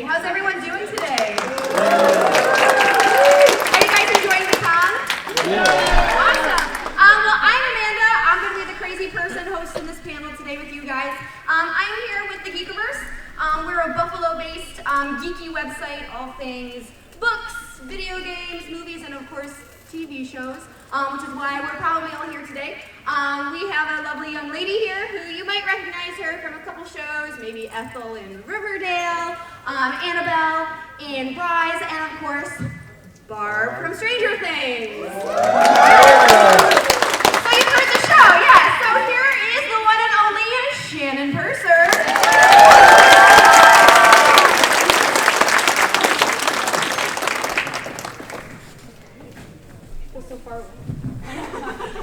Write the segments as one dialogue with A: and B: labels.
A: How's everyone doing today? Are you guys enjoying the con? Yeah. Awesome. Well, I'm Amanda. I'm going to be the crazy person hosting this panel today with you guys. I'm here with the Geekiverse. We're a Buffalo-based geeky website, all things books, video games, movies, and of course, TV shows, which is why we're probably all here today. We have a lovely young lady here who you might recognize her from a couple shows, maybe Ethel in Riverdale, Annabelle in Rise, and of course, Barb from Stranger Things. So you've heard the show, yes. So here is the one and only Shannon Purser. So far away.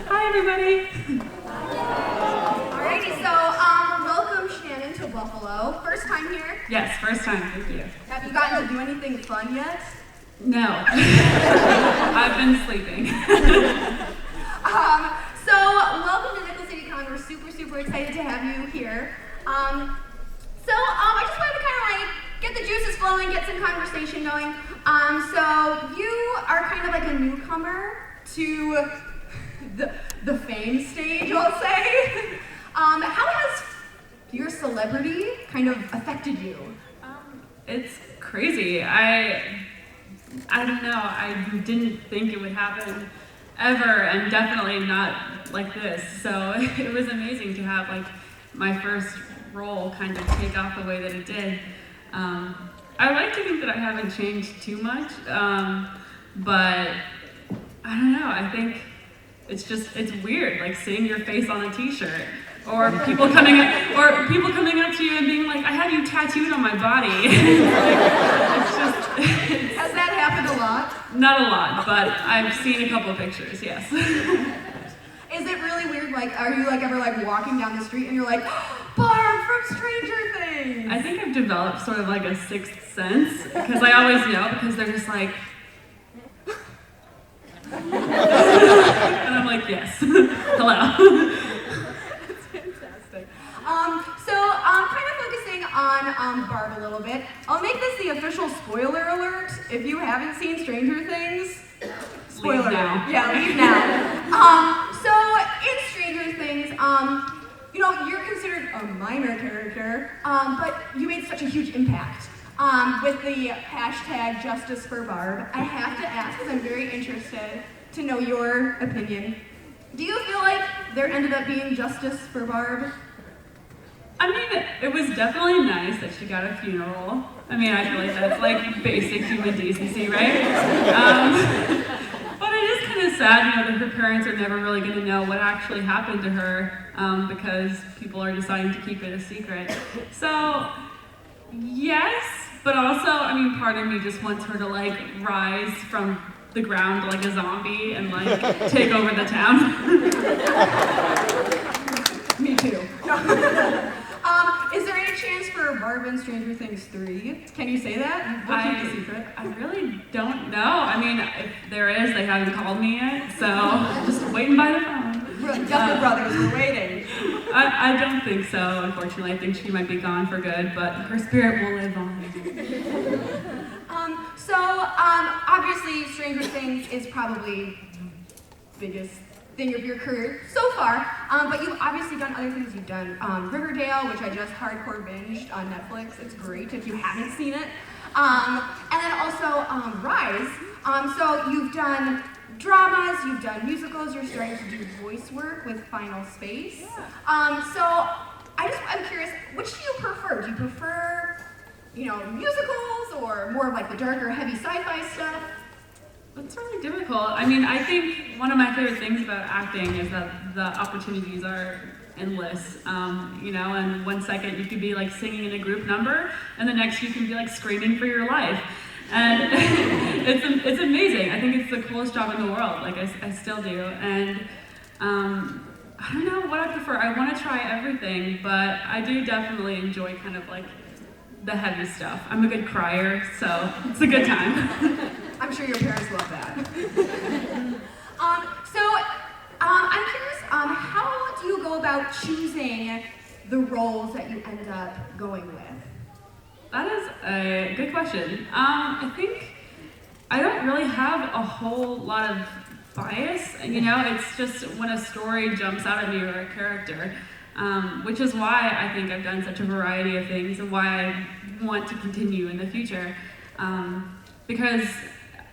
B: Hi, everybody.
A: Alrighty, so welcome Shannon to Buffalo. First time here?
B: Yes, first time. Thank you.
A: Have you gotten to do anything fun yet?
B: No. I've been sleeping.
A: So welcome to Nickel City Con. We're super excited to have you here. I just wanted to kind of like get the juices flowing, get some conversation going. So you are kind of like a newcomer to the fame stage, I'll say. How has your celebrity kind of affected you?
B: It's crazy. I don't know. I didn't think it would happen ever, and definitely not like this. So it was amazing to have like my first role kind of take off the way that it did. I like to think that I haven't changed too much, but I don't know. I think it's weird, like seeing your face on a T-shirt, or people coming up to you and being like, "I have you tattooed on my body."
A: Has that happened a lot?
B: Not a lot, but I've seen a couple pictures. Yes.
A: Is it really weird? Like, are you like ever like walking down the street and you're like, Barb from Stranger Things?
B: I think I've developed sort of like a sixth sense, because I always know, because they're just like, and I'm like, yes, hello.
A: That's fantastic. Kind of focusing on Barb a little bit. I'll make this the official spoiler alert. If you haven't seen Stranger Things, spoiler
B: now.
A: Yeah, leave now. So in Stranger Things, you're considered a minor character, but you made such a huge impact. With the hashtag Justice for Barb, I have to ask, because I'm very interested to know your opinion. Do you feel like there ended up being justice for Barb?
B: I mean, it was definitely nice that she got a funeral. I mean, I feel like that's like basic human decency, right? But it is kind of sad, that her parents are never really going to know what actually happened to her, because people are deciding to keep it a secret. So, yes, but also, I mean, part of me just wants her to like rise from the ground like a zombie and like take over the town.
A: Me too. Is there any chance for Barb and Stranger Things 3? Can you say that? We'll keep the secret.
B: I really don't know. I mean, if there is, they haven't called me yet, so just waiting by the phone.
A: Duffer Brothers, we're waiting.
B: I don't think so, unfortunately. I think she might be gone for good, but her spirit will live on.
A: Obviously, Stranger Things is probably the biggest thing of your career so far, but you've obviously done other things. You've done Riverdale, which I just hardcore binged on Netflix. It's great if you haven't seen it. And then also Rise. So you've done dramas, you've done musicals, you're starting to do voice work with Final Space. Yeah. I'm curious, which do you prefer? Do you prefer, musicals, or more of like the darker, heavy sci-fi stuff?
B: It's really difficult. I mean, I think one of my favorite things about acting is that the opportunities are endless. And 1 second you could be like singing in a group number, and the next you can be like screaming for your life. And it's amazing. I think it's the coolest job in the world. Like I still do. And I don't know what I prefer. I want to try everything, but I do definitely enjoy kind of like the heavy stuff. I'm a good crier, so it's a good time.
A: I'm sure your parents love that. I'm curious, how do you go about choosing the roles that you ended up going with?
B: That is a good question. I think I don't really have a whole lot of bias. It's just when a story jumps out at me or a character, which is why I think I've done such a variety of things and why I want to continue in the future. Because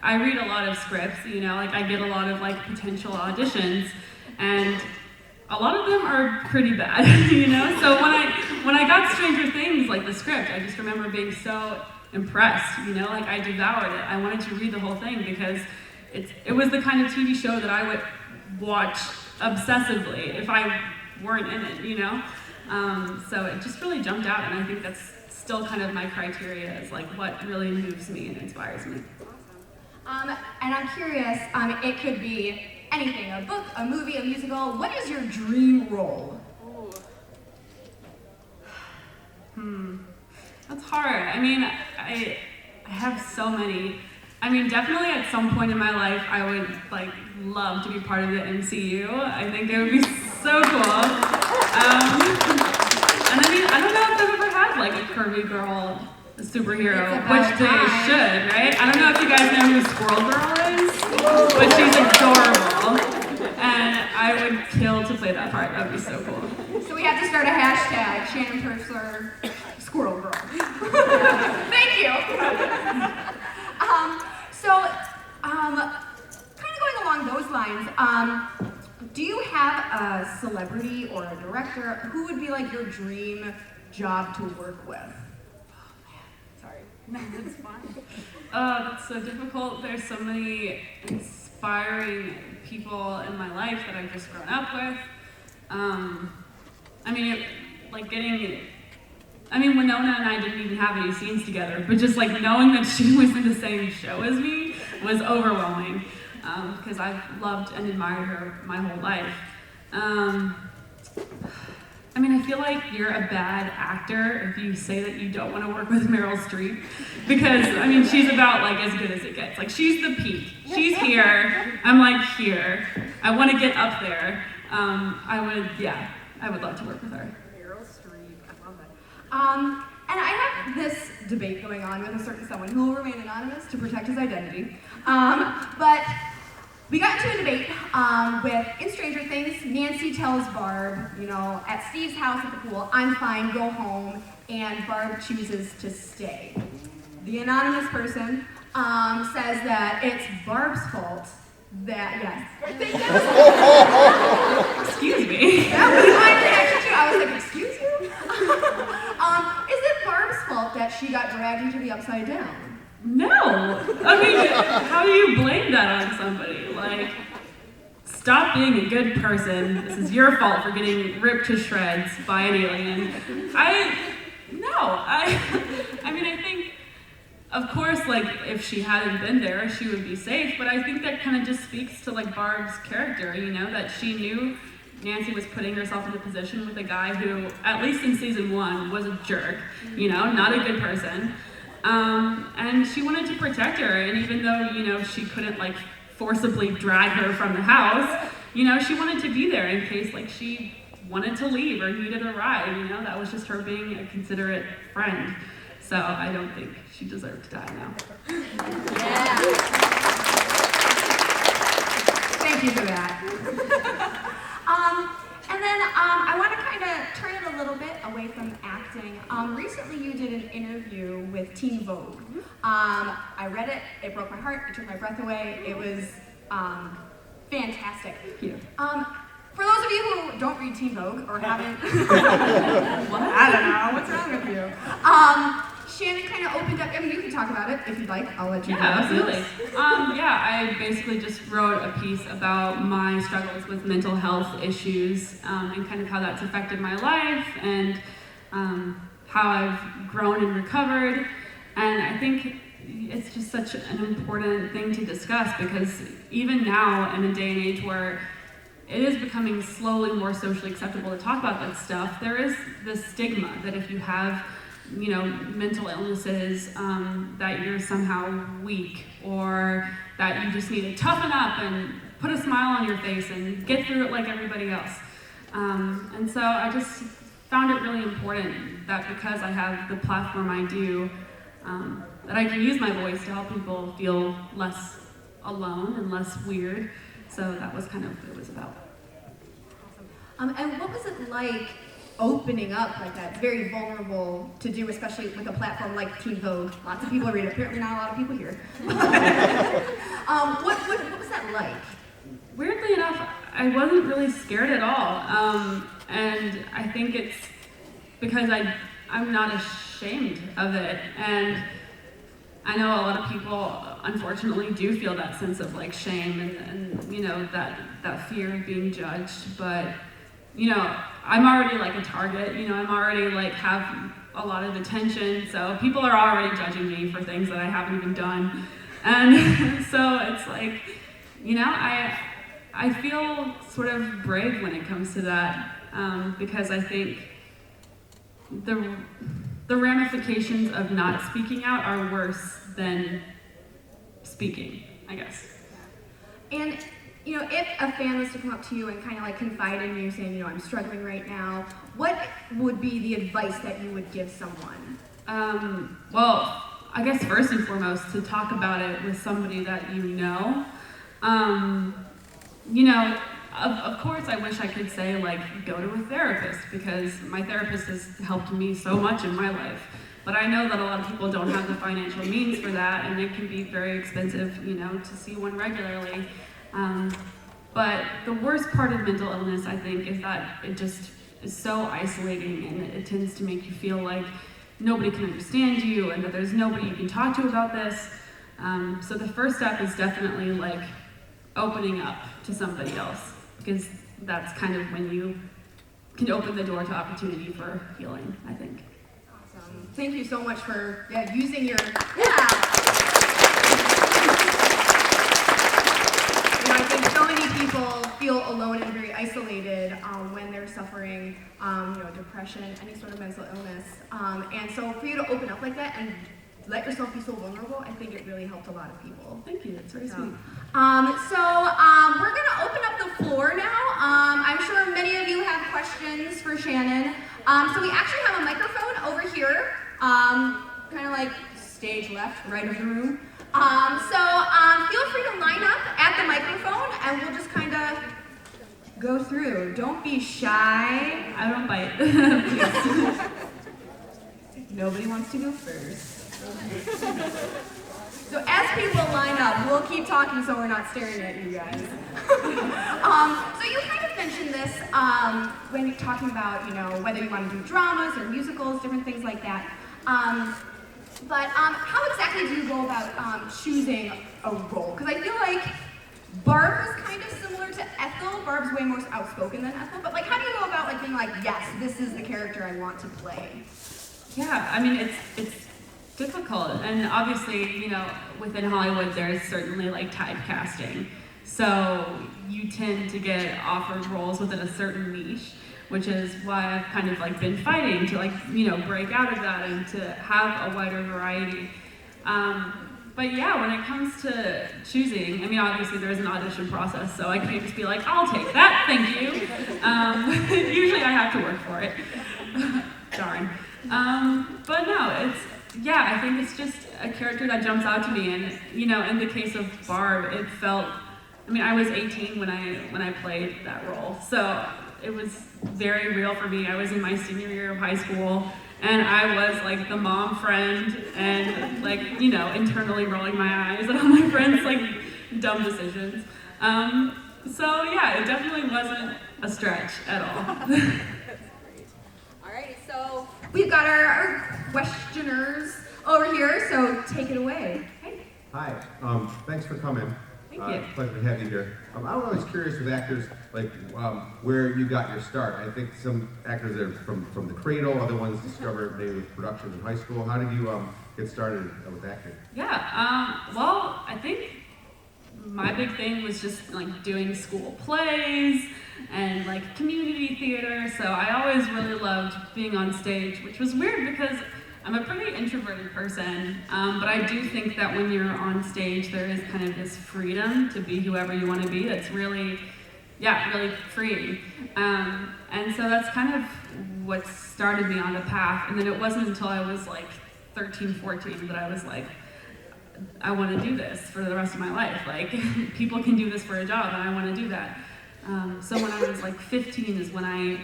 B: I read a lot of scripts, I get a lot of potential auditions, and a lot of them are pretty bad, So when I got Stranger Things, the script, I just remember being so impressed, I devoured it. I wanted to read the whole thing because it was the kind of TV show that I would watch obsessively if I weren't in it, So it just really jumped out, and I think that's still kind of my criteria is what really moves me and inspires me.
A: And I'm curious, it could be anything, a book, a movie, a musical. What is your dream role?
B: That's hard. I have so many. Definitely at some point in my life, I would love to be part of the MCU. I think it would be so cool. And I don't know if I've ever had a curvy girl superhero, which they should, right? I don't know if you guys know who Squirrel Girl is, but she's adorable. And I would kill to play that part. That would be so cool.
A: So we have to start a hashtag, Shannon Purser, Squirrel Girl. Thank you. Kind of going along those lines, do you have a celebrity or a director who would be your dream job to work with? Sorry.
B: No, that's fine. That's so difficult. There's so many inspiring people in my life that I've just grown up with. Winona and I didn't even have any scenes together, but just knowing that she was in the same show as me was overwhelming, because I've loved and admired her my whole life. I feel like you're a bad actor if you say that you don't want to work with Meryl Streep, because she's about as good as it gets. She's the peak. She's here. I'm here. I want to get up there. I would love to work with her.
A: Meryl Streep, I love it. And I have this debate going on with a certain someone who will remain anonymous to protect his identity. But we got into a debate with, in Stranger Things, Nancy tells Barb, at Steve's house at the pool, I'm fine, go home, and Barb chooses to stay. The anonymous person says that it's Barb's fault that, yes. I think that was,
B: excuse me.
A: That was my reaction too. I was excuse you? Is it Barb's fault that she got dragged into the Upside Down?
B: No. How do you blame that on somebody? Stop being a good person. This is your fault for getting ripped to shreds by an alien. I think, of course, if she hadn't been there, she would be safe, but I think that kind of just speaks to, Barb's character, that she knew Nancy was putting herself in a position with a guy who, at least in season 1, was a jerk, not a good person. And she wanted to protect her, and even though, she couldn't, forcibly drag her from the house, she wanted to be there in case, she wanted to leave or needed a ride, that was just her being a considerate friend. So I don't think she deserved to die now.
A: Yeah. Thank you for that. And then I want to kind of turn it a little bit away from acting. Recently you did an interview with Teen Vogue. I read it, it broke my heart, it took my breath away. It was fantastic.
B: Thank you.
A: For those of you who don't read Teen Vogue or haven't, I don't know, what's wrong with you? Shannon kind of opened up, you can talk about it if you'd like, I'll let you know.
B: Absolutely. I basically just wrote a piece about my struggles with mental health issues and kind of how that's affected my life and how I've grown and recovered. And I think it's just such an important thing to discuss because even now in a day and age where it is becoming slowly more socially acceptable to talk about that stuff, there is this stigma that if you have mental illnesses, that you're somehow weak or that you just need to toughen up and put a smile on your face and get through it like everybody else. And so I just found it really important that because I have the platform I do, that I can use my voice to help people feel less alone and less weird. So that was kind of what it was about.
A: Awesome. And what was it like opening up like that? It's very vulnerable to do, especially with a platform like Teen Vogue. Lots of people read it. Apparently not a lot of people here. What was that like?
B: Weirdly enough, I wasn't really scared at all. And I think it's because I'm not ashamed of it. And I know a lot of people, unfortunately, do feel that sense of like shame and you know, that fear of being judged. But, you know, I'm already like a target, you know, I'm already like have a lot of attention. So people are already judging me for things that I haven't even done. And so it's like, you know, I feel sort of brave when it comes to that, because I think the ramifications of not speaking out are worse than speaking, I guess.
A: And, you know, if a fan was to come up to you and kind of like confide in you saying, you know, I'm struggling right now, what would be the advice that you would give someone?
B: Well, I guess first and foremost, to talk about it with somebody that you know. You know, of course I wish I could say like, go to a therapist, because my therapist has helped me so much in my life. But I know that a lot of people don't have the financial means for that, and it can be very expensive, you know, to see one regularly. But the worst part of mental illness, I think, is that it just is so isolating, and it tends to make you feel like nobody can understand you and that there's nobody you can talk to about this. So the first step is definitely like opening up to somebody else, because that's kind of when you can open the door to opportunity for healing, I think.
A: Awesome. Thank you so much for using your, You know, I think so many people feel alone and very isolated when they're suffering, you know, depression, any sort of mental illness. And so for you to open up like that and let yourself be so vulnerable, I think it really helped a lot of people.
B: Thank you, that's very sweet.
A: We're gonna open up the floor now. I'm sure many of you have questions for Shannon. So we actually have a microphone over here, kind of like stage left, right of the room. Feel free to line up at the microphone and we'll just kind of go through. Don't be shy.
B: I don't bite.
A: Nobody wants to go first. So as people line up, we'll keep talking so we're not staring at you guys. So you kind of mentioned this when you're talking about, you know, whether you want to do dramas or musicals, different things like that. But how exactly do you go about choosing a role? Because I feel like Barb was kind of similar to Ethel. Barb's way more outspoken than Ethel. But like, how do you go about like being like, yes, this is the character I want to play?
B: Yeah, I mean, it's difficult, and obviously, you know, within Hollywood, there's certainly like typecasting. So you tend to get offered roles within a certain niche, which is why I've kind of like been fighting to like, you know, break out of that and to have a wider variety. But yeah, when it comes to choosing, I mean, obviously there's an audition process, so I can't just be like, I'll take that, thank you. Usually I have to work for it. Darn. But no, yeah, I think it's just a character that jumps out to me, and you know, in the case of Barb, it felt, I mean, I was 18 when I played that role, so it was very real for me. I was in my senior year of high school, and I was like the mom friend, and like, you know, internally rolling my eyes at all my friends' like dumb decisions. So yeah, it definitely wasn't a stretch at all.
A: All right, so we've got our questioners over here, so take it away. Hey.
C: Hi, thanks for coming.
B: Thank you.
C: Pleasure to have you here. I'm always curious with actors, like where you got your start. I think some actors are from the cradle, other ones discovered maybe with production in high school. How did you get started with acting?
B: Yeah, well, I think my big thing was just like doing school plays and like community theater, so I always really loved being on stage, which was weird because I'm a pretty introverted person, but I do think that when you're on stage there is kind of this freedom to be whoever you want to be that's really really freeing. And so that's kind of what started me on the path. And then it wasn't until I was like 13, 14 that I was like, I want to do this for the rest of my life. Like, people can do this for a job, and I want to do that. So when I was like 15 is when I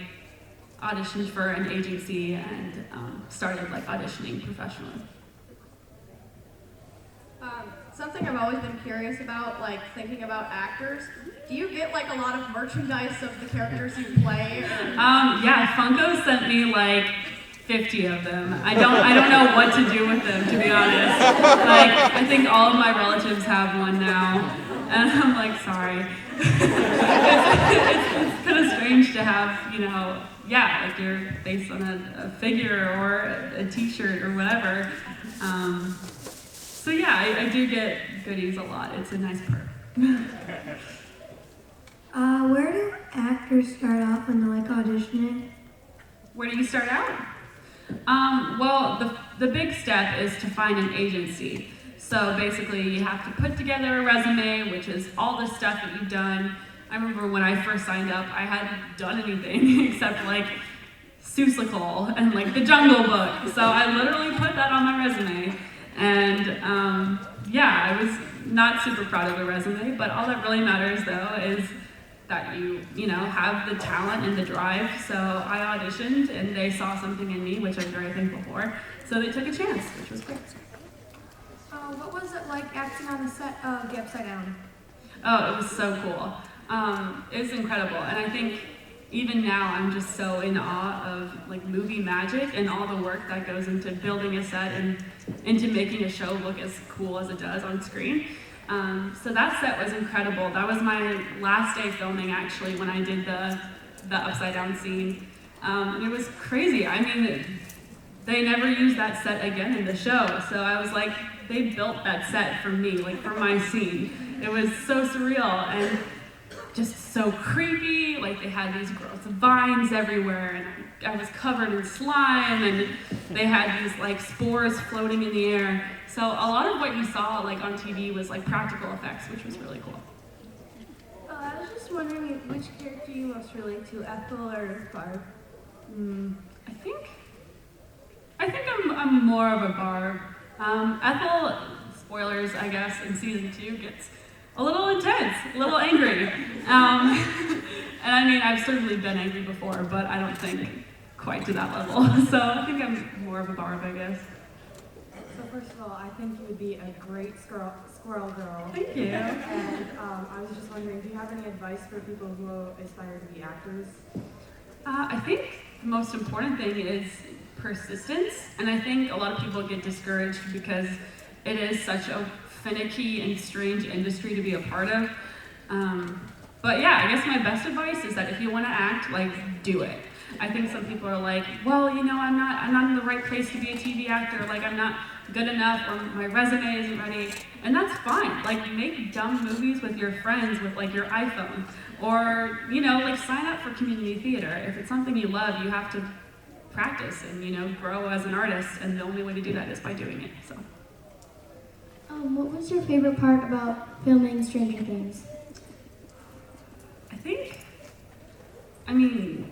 B: auditioned for an agency and started like auditioning professionally.
D: Something I've always been curious about, like thinking about actors, do you get like a lot of merchandise of the characters you play? Or...
B: Yeah, Funko sent me like 50 of them. I don't know what to do with them, to be honest. Like, I think all of my relatives have one now, and I'm like, sorry. It's kind of strange to have, like your face on a figure or a t-shirt or whatever. So yeah, I do get goodies a lot. It's a nice perk.
E: Where do actors start off when they're like auditioning?
B: Where do you start out? Well, the big step is to find an agency. So basically, you have to put together a resume, which is all the stuff that you've done. I remember when I first signed up, I hadn't done anything except like Seussical and like The Jungle Book. So I literally put that on my resume. And I was not super proud of the resume, but all that really matters though is that you have the talent and the drive. So I auditioned and they saw something in me, which I'm very thankful for. So they took a chance, which was great.
A: What was it like acting on the set of The Upside Down?
B: Oh, it was so cool. It was incredible. And I think even now I'm just so in awe of like movie magic and all the work that goes into building a set and into making a show look as cool as it does on screen. So that set was incredible. That was my last day filming actually when I did the upside down scene. And it was crazy. I mean, they never used that set again in the show. So I was like, they built that set for me, like for my scene. It was so surreal and just so creepy. Like they had these gross vines everywhere and I was covered in slime and they had these like spores floating in the air. So a lot of what you saw like on TV was like practical effects, which was really cool.
E: I was just wondering which character you most relate to, Ethel or Barb?
B: I think I'm more of a Barb. Ethel, spoilers I guess, in season 2 gets a little intense, a little angry. And I mean, I've certainly been angry before, but I don't think quite to that level. So I think I'm more of a Barb, I guess.
F: So first of all, I think you would be a great squirrel girl.
B: Thank you.
F: And I was just wondering, do you have any advice for people who aspire to be actors?
B: I think the most important thing is persistence. And I think a lot of people get discouraged because it is such a finicky and strange industry to be a part of. But yeah, I guess my best advice is that if you want to act, like, do it. I think some people are like, well, I'm not in the right place to be a TV actor, like I'm not good enough, or my resume isn't ready, and that's fine. Like, make dumb movies with your friends with like your iPhone, or like sign up for community theater. If it's something you love, you have to practice and grow as an artist, and the only way to do that is by doing it. So.
E: What was your favorite part about filming Stranger Things?
B: I mean,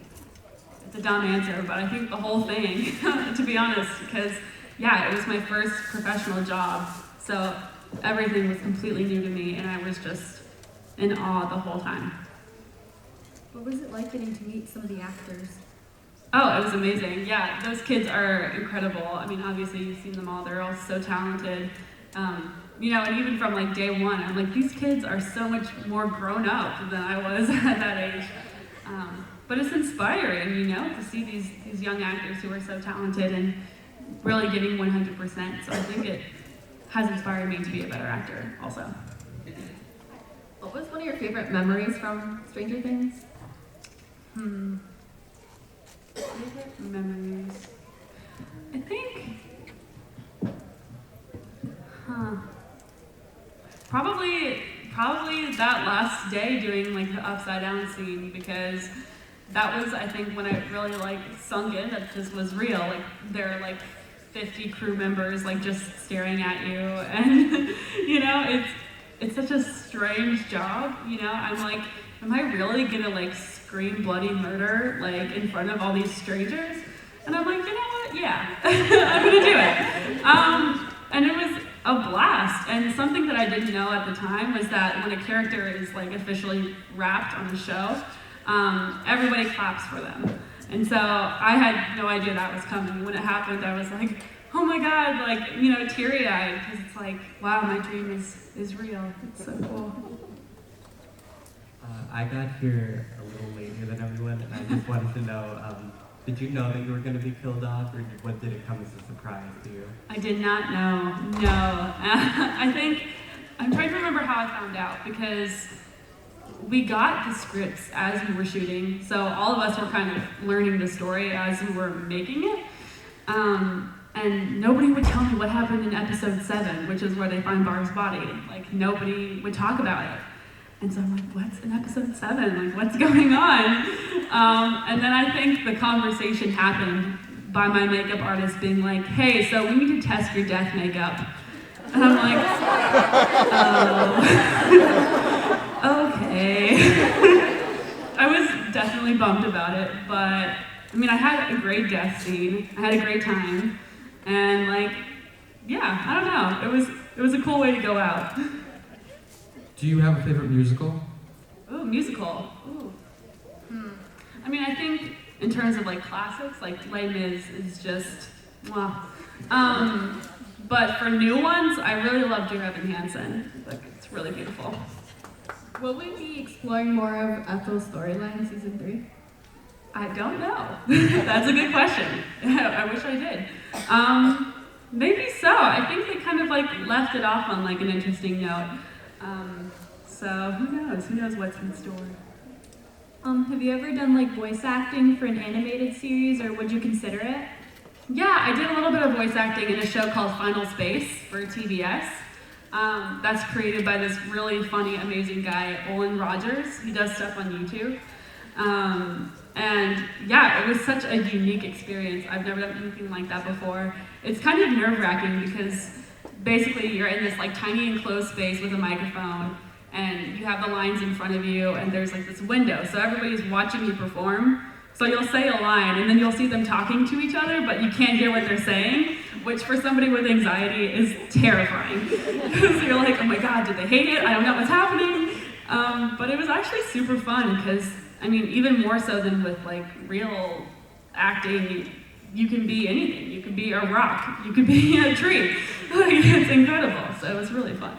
B: it's a dumb answer, but I think the whole thing, to be honest, because yeah, it was my first professional job, so everything was completely new to me, and I was just in awe the whole time.
A: What was it like getting to meet some of the actors?
B: Oh, it was amazing. Yeah, those kids are incredible. I mean, obviously you've seen them all, they're all so talented. And even from like day one, I'm like, these kids are so much more grown up than I was at that age. But it's inspiring, to see these young actors who are so talented and really giving 100%. So I think it has inspired me to be a better actor also.
D: What was one of your favorite memories from Stranger Things?
B: Favorite memories? I think, probably that last day doing like the upside down scene, because that was, I think, when I really like sunk in that this was real. Like there are like 50 crew members like just staring at you, and it's such a strange job. I'm like am I really gonna like scream bloody murder like in front of all these strangers? And I'm like, you know what? Yeah, I'm gonna do it. And it was a blast. And something that I didn't know at the time was that when a character is like officially wrapped on a show, everybody claps for them. And so I had no idea that was coming. When it happened, I was like, oh my God, like, you know, teary-eyed, because it's like, wow, my dream is real. It's so cool.
G: I got here a little later than everyone, and I just wanted to know, did you know that you were going to be killed off, or did it come as a surprise to you?
B: I did not know, no. I'm trying to remember how I found out, because we got the scripts as we were shooting, so all of us were kind of learning the story as we were making it. And nobody would tell me what happened in episode 7, which is where they find Barb's body. Like, nobody would talk about it. And so I'm like, what's in episode 7? Like, what's going on? And then I think the conversation happened by my makeup artist being like, hey, so we need to test your death makeup. And I'm like, oh, okay. I was definitely bummed about it, but I mean, I had a great death scene. I had a great time. And like, yeah, I don't know. It was a cool way to go out.
H: Do you have a favorite musical?
B: Ooh, musical. Ooh. I mean, I think in terms of like classics, like Les Mis is just, wow. But for new ones, I really love Dear Evan Hansen. Like, it's really beautiful.
E: Will we be exploring more of Ethel's storyline in season 3?
B: I don't know. That's a good question. I wish I did. Maybe so. I think they kind of like left it off on like an interesting note. So who knows? Who knows what's in store?
E: Have you ever done like voice acting for an animated series, or would you consider it?
B: Yeah, I did a little bit of voice acting in a show called Final Space for TBS. That's created by this really funny, amazing guy, Olin Rogers. He does stuff on YouTube. And yeah, it was such a unique experience. I've never done anything like that before. It's kind of nerve-wracking because basically you're in this like tiny enclosed space with a microphone, and you have the lines in front of you, and there's like this window, so everybody's watching you perform. So you'll say a line, and then you'll see them talking to each other, but you can't hear what they're saying, which for somebody with anxiety is terrifying. Because you're like, oh my God, did they hate it? I don't know what's happening. But it was actually super fun, because I mean, even more so than with like real acting, you can be anything. You can be a rock. You can be a tree. Like, it's incredible. So it was really fun.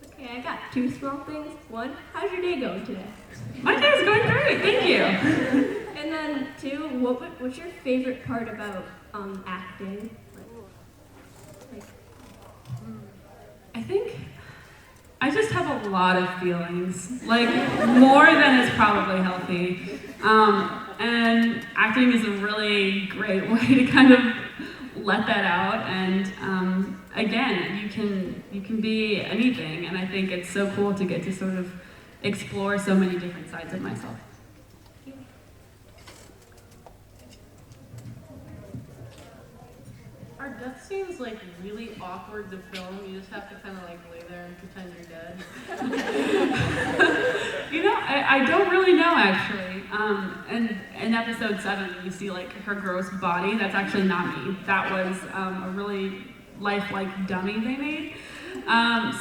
E: Okay, I got 2 small things. One, how's your day going today?
B: My day's going great. Thank you.
E: And then 2, what's your favorite part about acting?
B: I think I just have a lot of feelings, like more than is probably healthy. And acting is a really great way to kind of let that out. And again, you can be anything. And I think it's so cool to get to sort of explore so many different sides of myself.
I: Are death scenes like really awkward to film? You just have to kind of like lay there and pretend you're dead.
B: You know, I don't really know actually. And in episode 7, you see like her gross body. That's actually not me. That was a really lifelike dummy they made.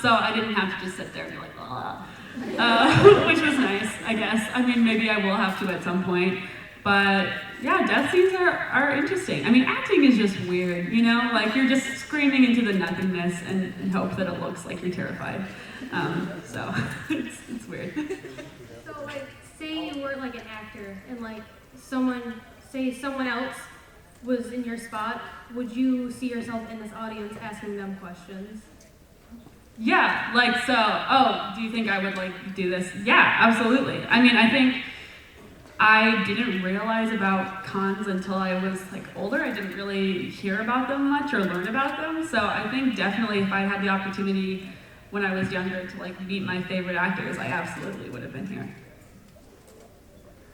B: So I didn't have to just sit there and be like, which was nice, I guess. I mean, maybe I will have to at some point. But yeah, death scenes are interesting. I mean, acting is just weird, you know? Like, you're just screaming into the nothingness and hope that it looks like you're terrified. So it's weird.
J: So, like, say you were like an actor and like someone else was in your spot, would you see yourself in this audience asking them questions?
B: Yeah, like, so, oh, do you think I would like do this? Yeah, absolutely. I mean, I think I didn't realize about cons until I was like older. I didn't really hear about them much or learn about them. So I think definitely if I had the opportunity when I was younger to like meet my favorite actors, I absolutely would have been here.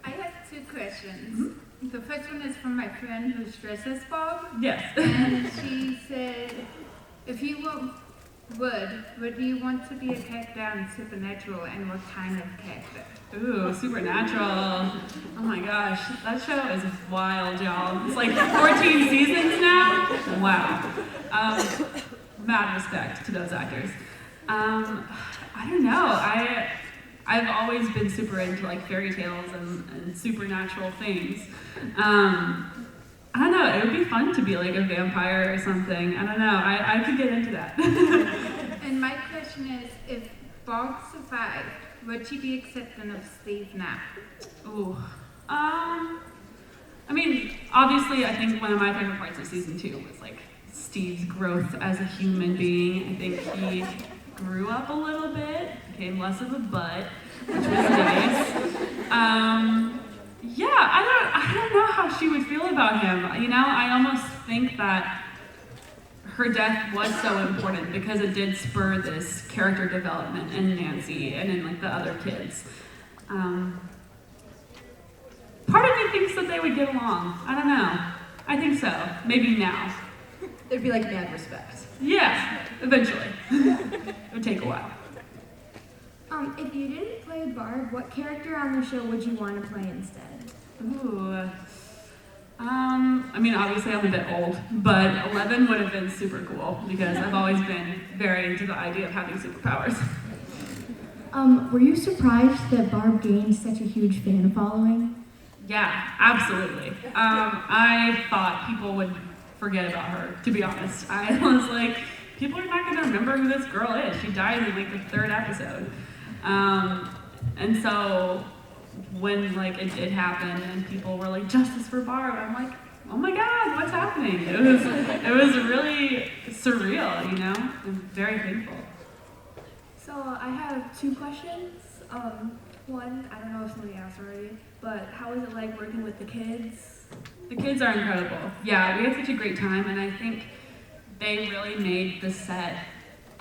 K: I have 2 questions. The first one is from my friend who dresses Bob.
B: Yes.
K: And she said, if you were Would you want to be a character on Supernatural, and what kind of character?
B: Ooh, Supernatural. Oh my gosh, that show is wild, y'all. It's like 14 seasons now. Wow. Mad respect to those actors. I don't know. I've always been super into like fairy tales and supernatural things. I don't know, it would be fun to be like a vampire or something. I don't know, I could get into that.
K: And my question is, if Barb survived, would she be accepting of Steve now?
B: Ooh. I mean, obviously, I think one of my favorite parts of season 2 was like Steve's growth as a human being. I think he grew up a little bit, became less of a butt, which was nice. Yeah, I don't know how she would feel about him. You know, I almost think that her death was so important because it did spur this character development in Nancy and in like the other kids. Part of me thinks that they would get along. I don't know. I think so. Maybe now.
A: There'd be like mad respect.
B: Yeah, eventually. It would take a while.
E: If you didn't play Barb, what character on the show would you want to play instead?
B: Ooh. I mean, obviously I'm a bit old, but 11 would have been super cool because I've always been very into the idea of having superpowers.
E: Were you surprised that Barb gained such a huge fan following?
B: Yeah, absolutely. I thought people would forget about her, to be honest. I was like, people are not going to remember who this girl is. She died in like the 3rd episode. And so when like it did happen and people were like, justice for Barb, I'm like, oh my God, what's happening? It was really surreal, you know, and very painful.
F: So I have 2 questions. One, I don't know if somebody asked already, but how is it like working with the kids?
B: The kids are incredible. Yeah, we had such a great time, and I think they really made the set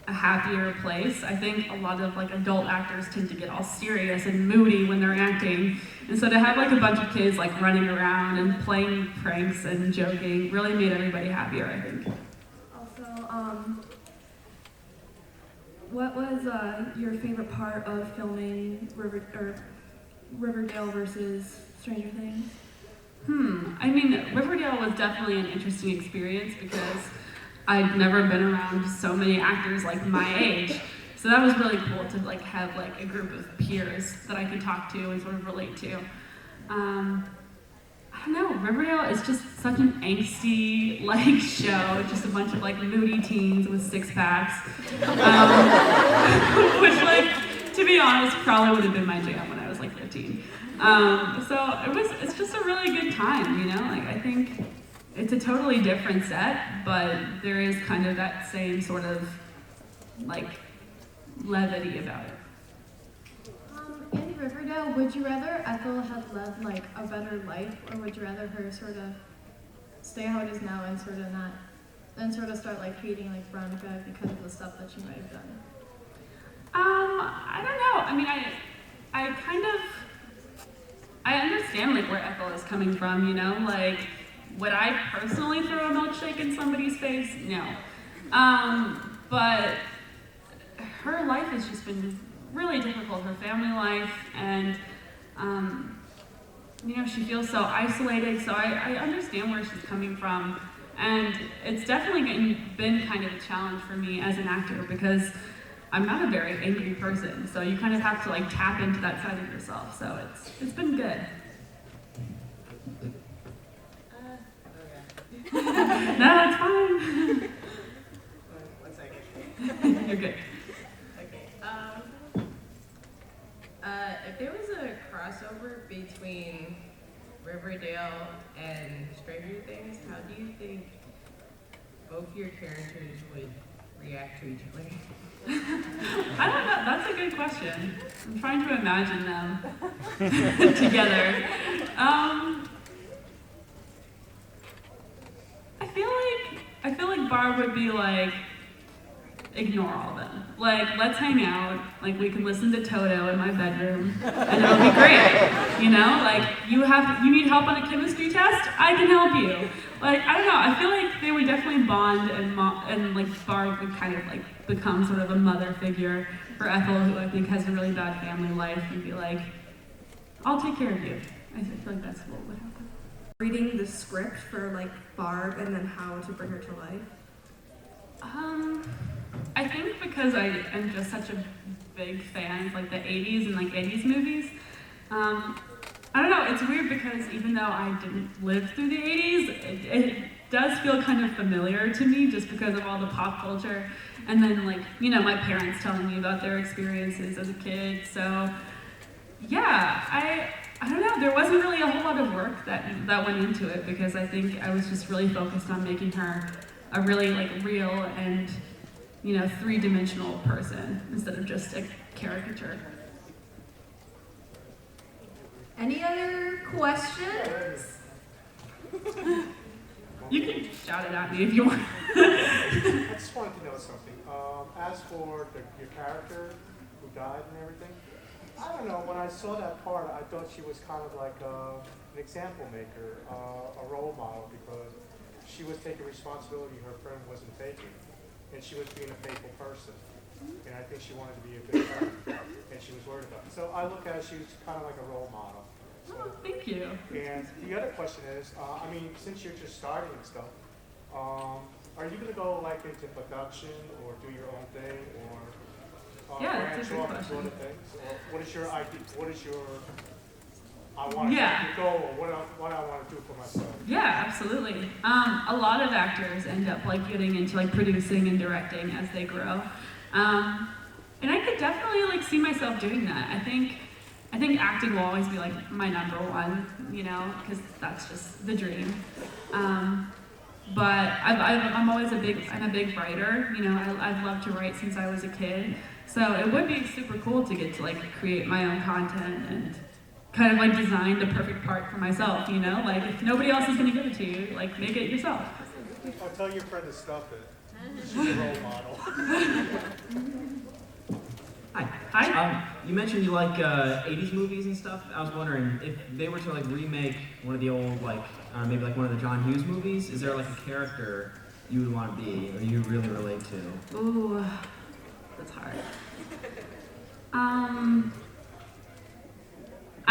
B: a happier place. I think a lot of like adult actors tend to get all serious and moody when they're acting, and so to have like a bunch of kids like running around and playing pranks and joking really made everybody happier, I think.
F: Also, what was your favorite part of filming Riverdale versus Stranger Things?
B: I mean, Riverdale was definitely an interesting experience because I'd never been around so many actors like my age. So that was really cool to like have like a group of peers that I could talk to and sort of relate to. I don't know, Riverdale is just such an angsty like show, just a bunch of like moody teens with 6-packs. Which like, to be honest, probably would have been my jam when I was like 15. So it's just a really good time, you know? Like I think it's a totally different set, but there is kind of that same sort of like levity about it.
J: In Riverdale, would you rather Ethel had led like a better life, or would you rather her sort of stay how it is now and sort of not, then sort of start like hating like Veronica because of the stuff that she might have done?
B: I don't know. I mean, I understand like where Ethel is coming from, you know? Like, would I personally throw a milkshake in somebody's face? No. But her life has just been really difficult, her family life, and you know, she feels so isolated, so I understand where she's coming from, and it's definitely been kind of a challenge for me as an actor because I'm not a very angry person, so you kind of have to like tap into that side of yourself, so it's been good. No, it's fine.
L: 1 second.
B: You're good.
L: Okay. If there was a crossover between Riverdale and Stranger Things, how do you think both your characters would react to each other?
B: I don't know. That's a good question. I'm trying to imagine them together. I feel like Barb would be like, ignore all of them. Like, let's hang out. Like, we can listen to Toto in my bedroom, and it'll be great. You know, like you need help on a chemistry test. I can help you. Like, I don't know. I feel like they would definitely bond, and like Barb would kind of like become sort of a mother figure for Ethel, who I think has a really bad family life, and be like, I'll take care of you. I feel like that's what would happen.
F: Reading the script for like Barb and then how to bring her to life.
B: I think because I am just such a big fan of like the 80s and like 80s movies. I don't know, it's weird because even though I didn't live through the 80s, it does feel kind of familiar to me just because of all the pop culture. And then like, you know, my parents telling me about their experiences as a kid. So yeah, I don't know, there wasn't really a whole lot of work that went into it because I think I was just really focused on making her a really like real and, you know, three-dimensional person instead of just a caricature.
A: Any other questions?
B: You can shout it at me if you want.
M: I just wanted to know something. As for your character who died and everything, I don't know, when I saw that part, I thought she was kind of like an example maker, a role model, because she was taking responsibility her friend wasn't taking, and she was being a faithful person. And I think she wanted to be a good friend, and she was worried about it. So I look at her, she was kind of like a role model. So,
B: oh, thank you.
M: And the other question is, I mean, since you're just starting and stuff, are you going to go like into production or do your own thing, or
B: yeah,
M: branch
B: that's a good
M: off into
B: question.
M: other things? Or what is your idea? What is your I want to go, or what I want to do for myself?
B: Yeah, absolutely. A lot of actors end up like getting into like producing and directing as they grow, and I could definitely like see myself doing that. I think acting will always be like my number one, you know, because that's just the dream. But I'm always I'm a big writer, you know, I've loved to write since I was a kid. So it would be super cool to get to like create my own content and kind of like design the perfect part for myself, you know? Like if nobody else is gonna give it to you, like make it yourself.
M: I'll tell your friend to stuff it. She's a role model.
N: Hi.
B: Hi.
N: You mentioned you like 80s movies and stuff. I was wondering if they were to like remake one of the old like maybe like one of the John Hughes movies. Is there like a character you would want to be or you really relate to?
B: Ooh, that's hard. I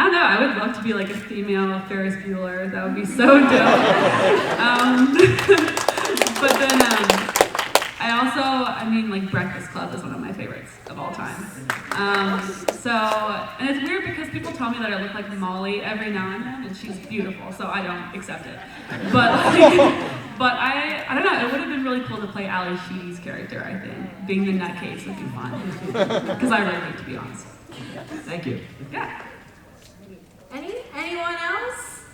B: don't know. I would love to be like a female Ferris Bueller. That would be so dope. But then I mean, like Breakfast Club is one of my favorites of all time. And it's weird because people tell me that I look like Molly every now and then, and she's beautiful, so I don't accept it. But I don't know. It would have been really cool to play Ali Sheedy's character. I think being the nutcase would be fun because I really like to be honest.
N: Thank you.
B: Yeah.
A: Anyone else?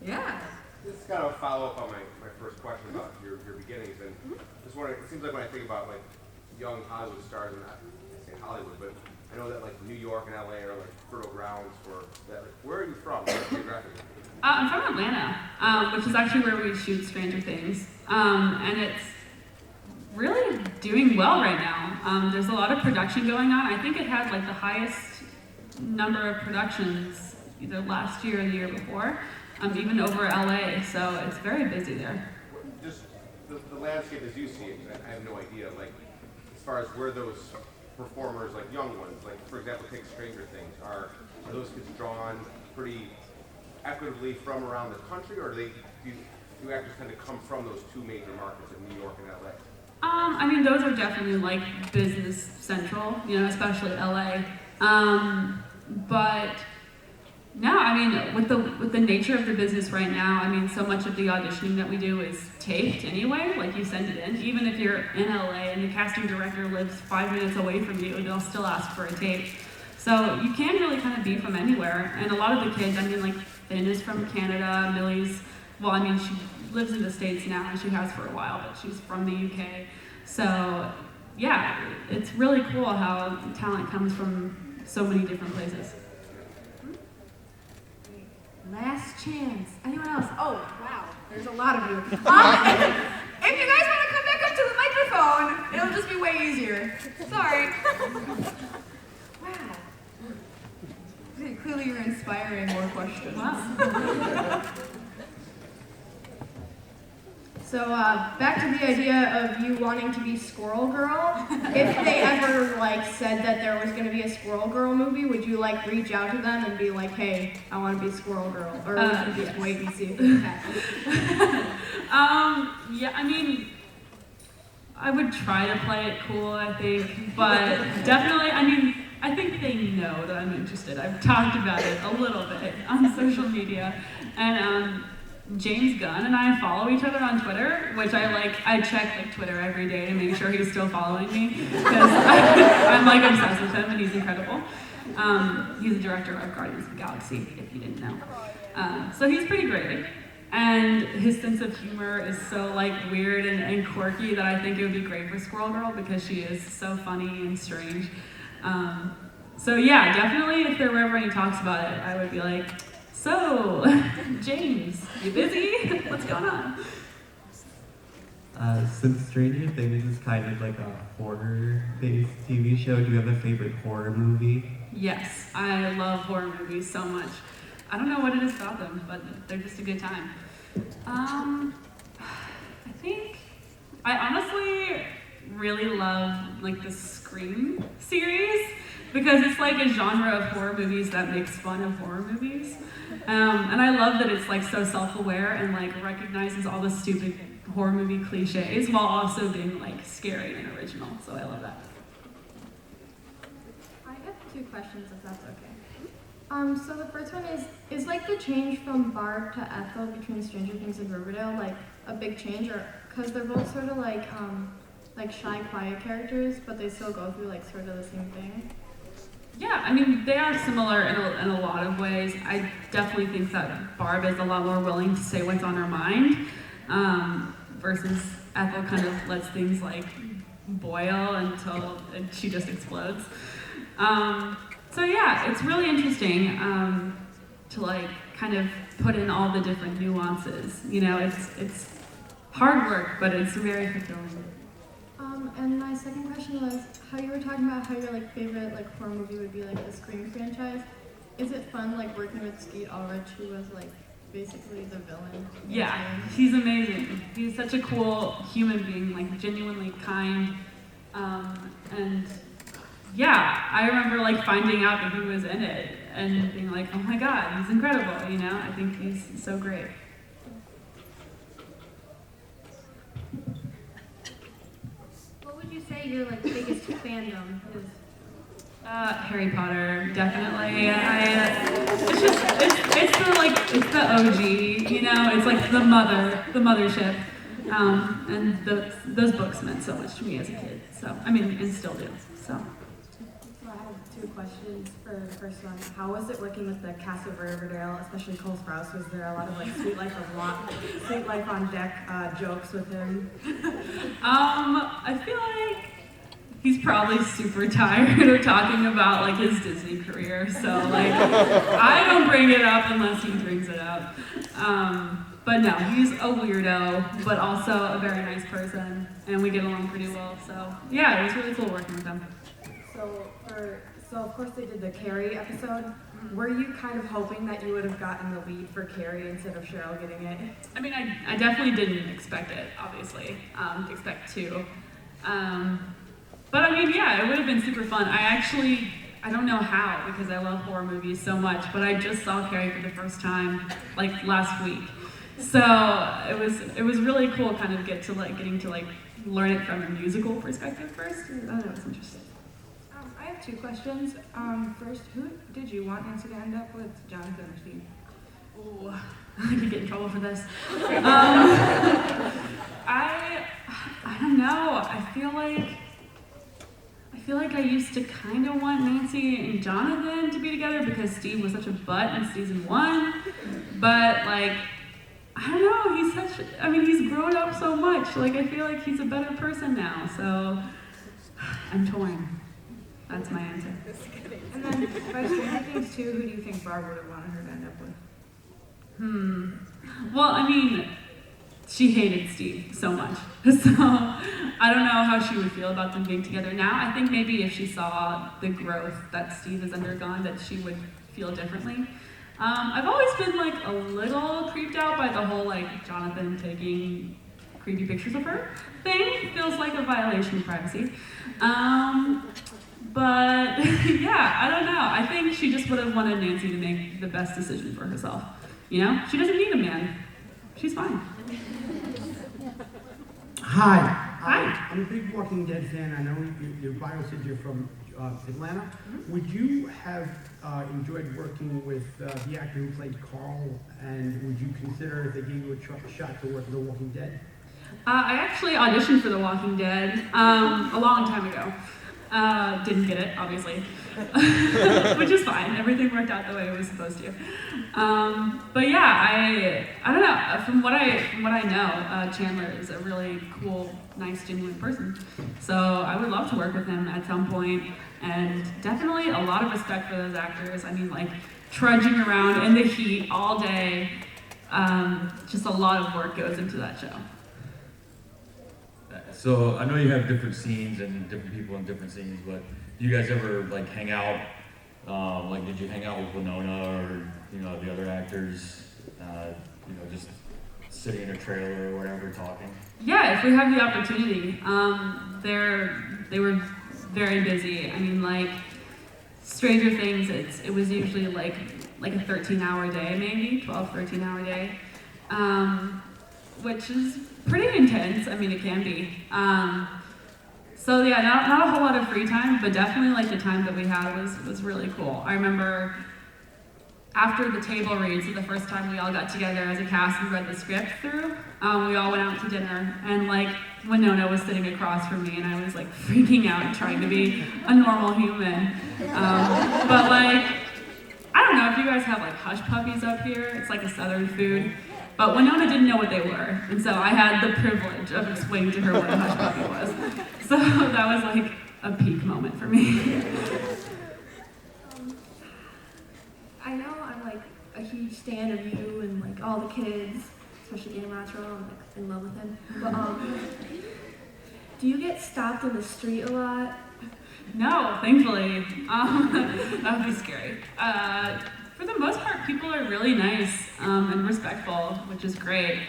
A: Yeah.
C: This is kind of a follow-up on my first question about your beginnings, and just wondering, it seems like when I think about like young Hollywood stars, and I say Hollywood, but I know that like New York and LA are like fertile grounds for that. Like, where are you from, geographically?
B: I'm from Atlanta, which is actually where we shoot Stranger Things, and it's really doing well right now. There's a lot of production going on. I think it had like the highest number of productions either last year or the year before, even over LA, so it's very busy there.
C: Just the landscape as you see it, I have no idea, like, as far as where those performers, like young ones, like, for example, take Stranger Things, are those kids drawn pretty equitably from around the country, or do actors tend to come from those two major markets of New York and LA?
B: I mean, those are definitely like business central, you know, especially LA. But no, I mean, with the nature of the business right now, I mean, so much of the auditioning that we do is taped anyway. Like you send it in, even if you're in LA and the casting director lives 5 minutes away from you, they'll still ask for a tape. So you can really kind of be from anywhere. And a lot of the kids, I mean, like Finn is from Canada, Millie's, well, I mean, she lives in the States now and she has for a while, but she's from the UK. So yeah, it's really cool how talent comes from so many different places.
A: Last chance. Anyone else? Oh, wow. There's a lot of you. If you guys want to come back up to the microphone, it'll just be way easier. Sorry. Wow. Clearly you're inspiring more questions.
B: Wow.
D: So back to the idea of you wanting to be Squirrel Girl. If they ever like said that there was going to be a Squirrel Girl movie, would you like reach out to them and be like, "Hey, I want to be Squirrel Girl," or would you just wait and see if it happens?
B: Yeah, I mean, I would try to play it cool, I think, but definitely, I mean, I think they know that I'm interested. I've talked about it a little bit on social media, and James Gunn and I follow each other on Twitter, which I check like Twitter every day to make sure he's still following me, because I'm like obsessed with him and he's incredible. He's the director of Guardians of the Galaxy, if you didn't know. So he's pretty great. And his sense of humor is so like weird and quirky that I think it would be great for Squirrel Girl because she is so funny and strange. So yeah, definitely if there were ever any talks about it, I would be like, so, James, you busy? What's going on?
G: Since Stranger Things is kind of like a horror-based TV show, do you have a favorite horror movie?
B: Yes, I love horror movies so much. I don't know what it is about them, but they're just a good time. I think I honestly really love like the Scream series because it's like a genre of horror movies that makes fun of horror movies. And I love that it's like so self-aware and like recognizes all the stupid horror movie cliches while also being like scary and original. So I love that.
J: I have 2 questions if that's okay. So the first one is like the change from Barb to Ethel between Stranger Things and Riverdale like a big change, or because they're both sort of like shy, quiet characters, but they still go through like sort of the same thing?
B: Yeah, I mean, they are similar in a lot of ways. I definitely think that Barb is a lot more willing to say what's on her mind, versus Ethel kind of lets things like boil until she just explodes. So yeah, it's really interesting to like kind of put in all the different nuances. You know, it's hard work, but it's very fulfilling.
J: And my second question was how you were talking about how your like favorite like horror movie would be like the Scream franchise. Is it fun like working with Skeet Ulrich, who was like basically the villain?
B: Yeah, he's amazing. He's such a cool human being, like genuinely kind. And yeah, I remember like finding out that he was in it and being like, oh my god, he's incredible, you know? I think he's so great.
E: What would you say your like biggest fandom is?
B: Harry Potter, definitely. It's the OG, you know? It's like the mothership. And those books meant so much to me as a kid. So, I mean, and still do, so.
O: So I have 2 questions. For the first one, how was it working with the cast of Riverdale, especially Cole Sprouse? Was there a lot of like Sweet Life on Deck jokes with him?
B: I feel like he's probably super tired of talking about like his Disney career, so like I don't bring it up unless he brings it up. But no, he's a weirdo, but also a very nice person, and we get along pretty well. So yeah, it was really cool working with him.
O: So of course they did the Carrie episode. Were you kind of hoping that you would have gotten the lead for Carrie instead of Cheryl getting it?
B: I mean, I definitely didn't expect it, obviously. Expect to. But I mean, yeah, it would have been super fun. I don't know how, because I love horror movies so much, but I just saw Carrie for the first time like last week. So it was really cool kind of getting to learn it from a musical perspective first. I thought it was interesting.
O: I have 2 questions. First, who did you want Nancy to end up with, Jonathan or Steve?
B: Ooh, I could get in trouble for this. I don't know. I feel like I used to kind of want Nancy and Jonathan to be together because Steve was such a butt in season 1. But like, I don't know, he's grown up so much. Like, I feel like he's a better person now, so I'm torn. That's my answer.
O: And then, by Stranger Things 2, who do you think Barb would have wanted her to end up with?
B: Well, I mean, she hated Steve so much. So, I don't know how she would feel about them being together now. I think maybe if she saw the growth that Steve has undergone, that she would feel differently. I've always been like a little creeped out by the whole like Jonathan taking creepy pictures of her thing feels like a violation of privacy. But yeah, I don't know. I think she just would have wanted Nancy to make the best decision for herself. You know, she doesn't need a man. She's fine.
P: Hi.
B: Hi.
P: I'm a big Walking Dead fan. I know your bio said you're from Atlanta. Would you have enjoyed working with the actor who played Carl, and would you consider if they gave you a shot to work with The Walking Dead?
B: I actually auditioned for The Walking Dead a long time ago. Didn't get it, obviously, which is fine. Everything worked out the way it was supposed to. But yeah, I don't know. From what I know, Chandler is a really cool, nice, genuine person. So I would love to work with him at some point, and definitely a lot of respect for those actors. I mean, like trudging around in the heat all day. Just a lot of work goes into that show.
Q: So I know you have different scenes and different people in different scenes, but do you guys ever like hang out? Like, did you hang out with Winona or the other actors? Just sitting in a trailer or whatever, talking.
B: Yeah, if we have the opportunity. They were very busy. I mean, like Stranger Things, it was usually like a 13-hour day, maybe 12, 13-hour day, which is pretty intense. I mean, it can be. So yeah, not a whole lot of free time, but definitely like the time that we had was really cool. I remember after the table reads, so the first time we all got together as a cast and read the script through, we all went out to dinner, and like Winona was sitting across from me, and I was like freaking out and trying to be a normal human. But like, I don't know if you guys have like hush puppies up here. It's like a southern food. But Winona didn't know what they were, and so I had the privilege of explaining to her what a hush puppy was. So that was like a peak moment for me.
F: I know I'm like a huge stan of you and like all the kids, especially Game Natural. I'm like in love with him. But do you get stopped in the street a lot?
B: No, thankfully. That would be scary. For the most part, people are really nice and respectful, which is great.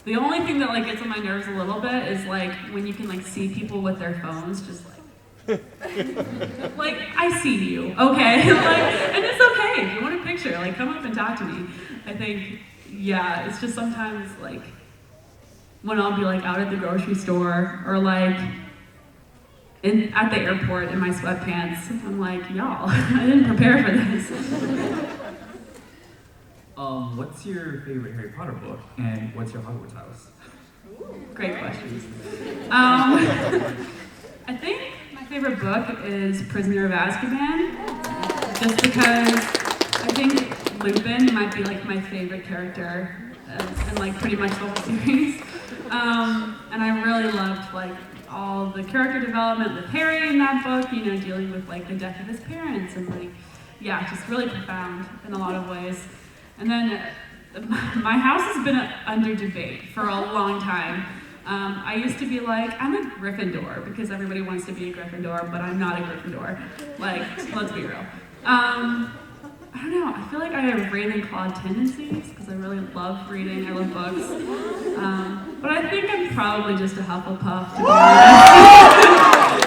B: The only thing that like gets on my nerves a little bit is like when you can like see people with their phones just like I see you, okay? And it's okay if you want a picture, like come up and talk to me. I think, yeah, it's just sometimes like when I'll be like out at the grocery store or like at the airport in my sweatpants, I'm like, y'all, I didn't prepare for this.
H: What's your favorite Harry Potter book, and what's your Hogwarts house?
B: Great questions. I think my favorite book is Prisoner of Azkaban, just because I think Lupin might be like my favorite character in like pretty much the whole series. And I really loved like all the character development with Harry in that book, dealing with like the death of his parents and like, yeah, just really profound in a lot of ways. And then my house has been under debate for a long time. I used to be like, I'm a Gryffindor because everybody wants to be a Gryffindor, but I'm not a Gryffindor. Like, let's be real. I don't know, I feel like I have Ravenclaw tendencies because I really love reading, I love books. But I think I'm probably just a Hufflepuff, to be honest.